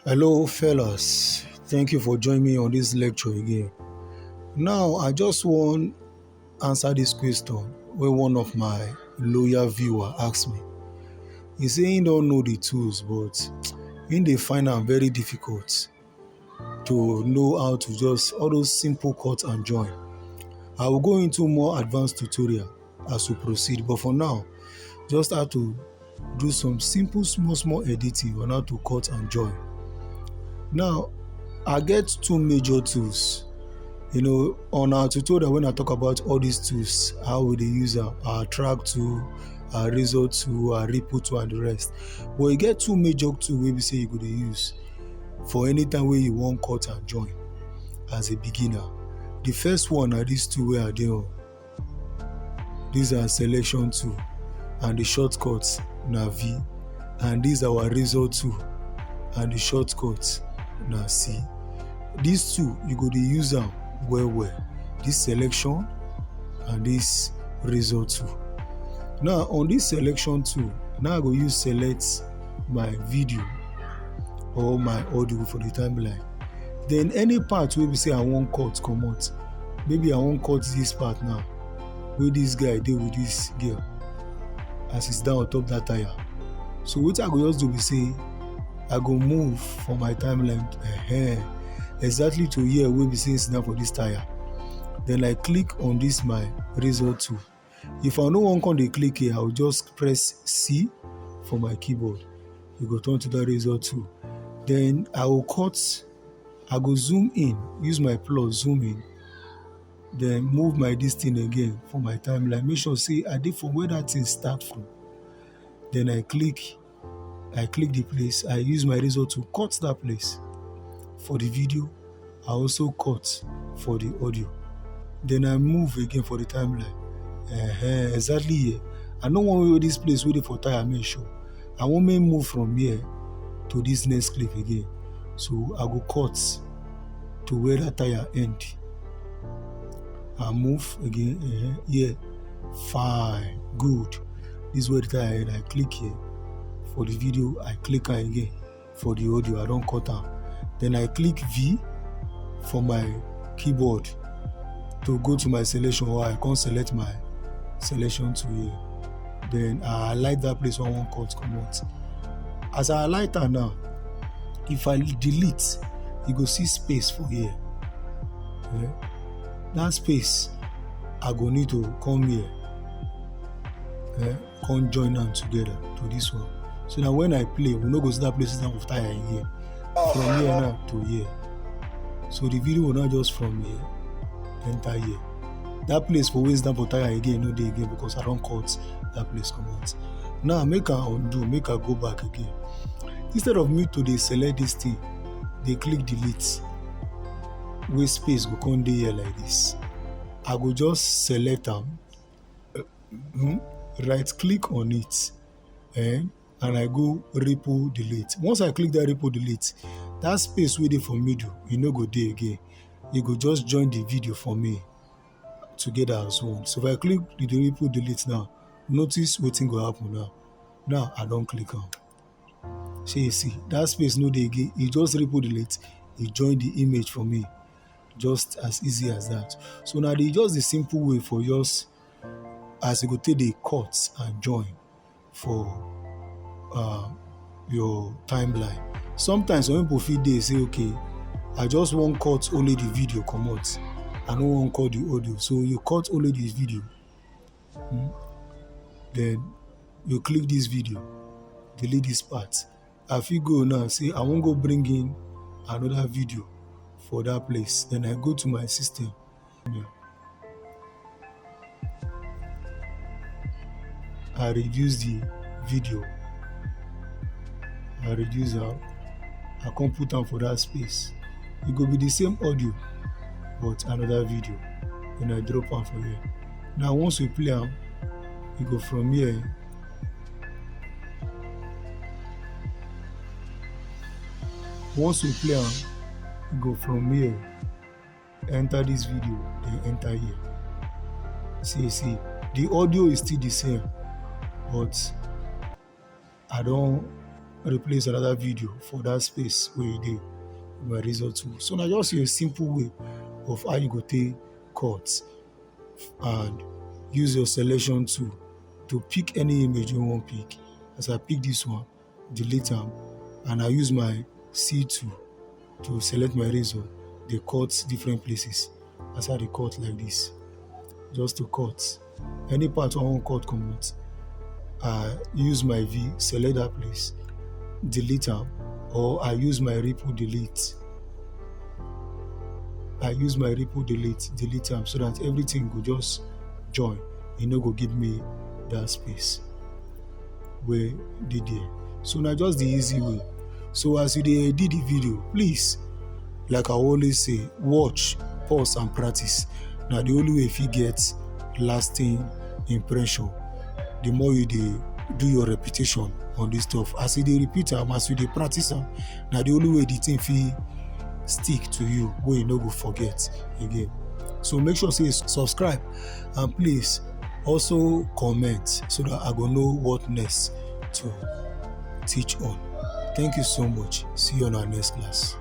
Hello, fellas. Thank you for joining me on this lecture again. Now, I just want to answer this question where one of my loyal viewer asked me. He say he don't know the tools, but they find am very difficult to know how to just all those simple cut and join. I will go into more advanced tutorial as we proceed, but for now, just how to do some simple small editing on how to cut and join. Now, I get two major tools. On our tutorial, when I talk about all these tools, how we dey use our track tool, our razor tool, our ripple tool, and the rest. But you get two major tools wey be say you go dey use for any time wey you wan cut and join as a beginner. The first one na these two wey I dey on. These are selection tool, and the shortcut na V, and these are our razor tool, and the shortcut na C. These two you go dey use am well, this selection and this razor tool. Now on this selection tool, now I go use select my video or my audio for the timeline. Then any part wey be say I wan cut comot, maybe I wan cut this part now wey this guy dey with this girl as he's down on top that tire. So wetin I go just do be say I go move for my timeline exactly to here wey be say it's down for this tire. Then I click on this my razor tool. If I no wan come dey click here, I will just press C for my keyboard. You go turn to the razor tool. Then I will cut. I go zoom in, use my plus zoom in. Then move my this thing again for my timeline. Make sure say I dey from where that thing start from. Then I click the place. I use my razor to cut that place. For the video, I also cut for the audio. Then I move again for the timeline. Exactly here. I no wan where this place wey dey for tire make sure. I wan make move from here to this next clip again. So I go cut to where that tire end. I move again. Here. Fine. Good. This is where the tire end. I click here. For the video, I click am again. For the audio, I don't cut am. Then I click V for my keyboard to go to my selection, or I can select my selection to here. Then I highlight that place where I wan cut comot. As I highlight am now, if I delete, you go see space for here. That space, I go need to come here. Come join them together to this one. So now when I play, we no go see that place down of tire in here. From here now to here. So the video will not just from here enter here. That place for waist down for tire again, no dey again because I don't cut that place come out. Now make I undo, make I go back again. Instead of me to dey select this thing, they click delete. Where space go come dey here like this. I go just select them, right click on it, and I go ripple delete. Once I click that ripple delete, that space wey dey for middle, you no go dey again. You go just join the video for me together as one. So if I click the ripple delete now, notice wetin go happen now. Now I don't click am. So you see that space no dey again. You just ripple delete, you join the image for me. Just as easy as that. So now just the simple way for yours as you go take the cut and join for your timeline. Sometimes when people fit dey say, okay, I just wan cut only the video comot. I no wan cut the audio. So you cut only the video. Then you click this video, delete this part. I fit go now say I wan go bring in another video for that place. Then I go to my system. I reduce the video. I reduce out. I come put am for that space. It go be the same audio, but another video. Then I drop am for here. Now once we play am, you go from here. Once we play am, you go from here, enter this video, then enter here. See, the audio is still the same, but I don't replace another video for that space where you did my result tool. So now just a simple way of how you go take cut and use your selection tool to pick any image you want pick. As I pick this one, delete them, and I use my C tool to select my result. They cut different places. As I cut like this, just to cut any part I want cut come out. I use my V, select that place, delete them, or I use my ripple delete. Delete them so that everything go just join. You know, go give me that space where did there. So now just the easy way. So as you did the video, please, like I always say, watch, pause, and practice. Now the only way if you get lasting impression, the more you do your repetition on this stuff. As you repeat them, as you practice them, now the only way the thing feel stick to you, where you no go forget again. So make sure say subscribe, and please also comment so that I go know what next to teach on. Thank you so much. See you on our next class.